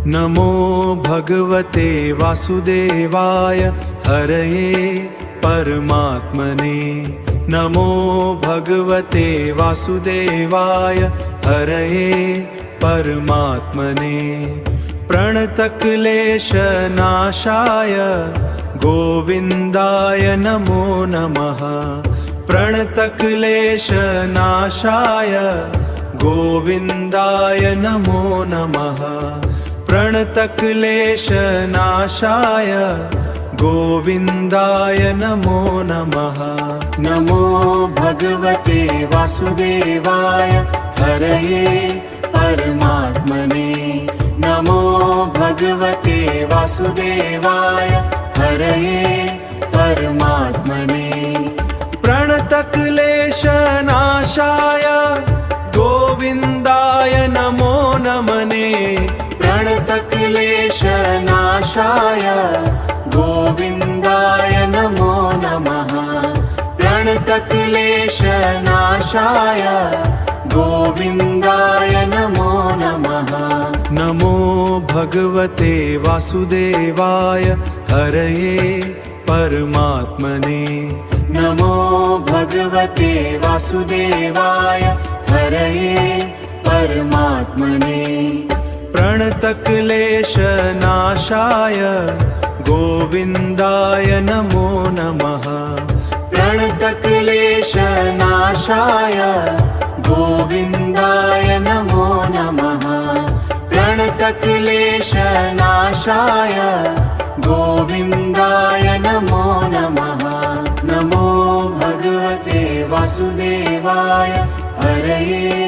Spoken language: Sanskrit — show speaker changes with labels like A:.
A: नमो भगवते वासुदेवाय हरये परमात्मने। नमो भगवते वासुदेवाय हरये परमात्मने। प्रणतक्लेशनाशाय गोविन्दाय नमो नमः। प्रणतक्लेशनाशाय गोविन्दाय नमो नमः। प्रणतक्लेशनाशाय गोविन्दाय नमो नमः।
B: नमो भगवते वासुदेवाय हरये परमात्मने। नमो भगवते वासुदेवाय हरये परमात्मने।
A: प्रणतक्लेशनाशाय गोविन्दाय नमो नमने।
B: प्रणतक्लेशनाशाय गोविन्दाय नमो नमः। प्रणतक्लेशनाशाय गोविन्दाय नमो नमः।
A: नमो भगवते वासुदेवाय हरये परमात्मने।
B: नमो भगवते वासुदेवाय हरये परमात्मने।
A: प्रणतक्लेशनाशाय गोविन्दाय नमो नमः।
B: प्रणतक्लेशनाशाय गोविन्दाय नमो नमः। प्रणतक्लेशनाशाय गोविन्दाय नमो नमः। नमो भगवते वासुदेवाय हरये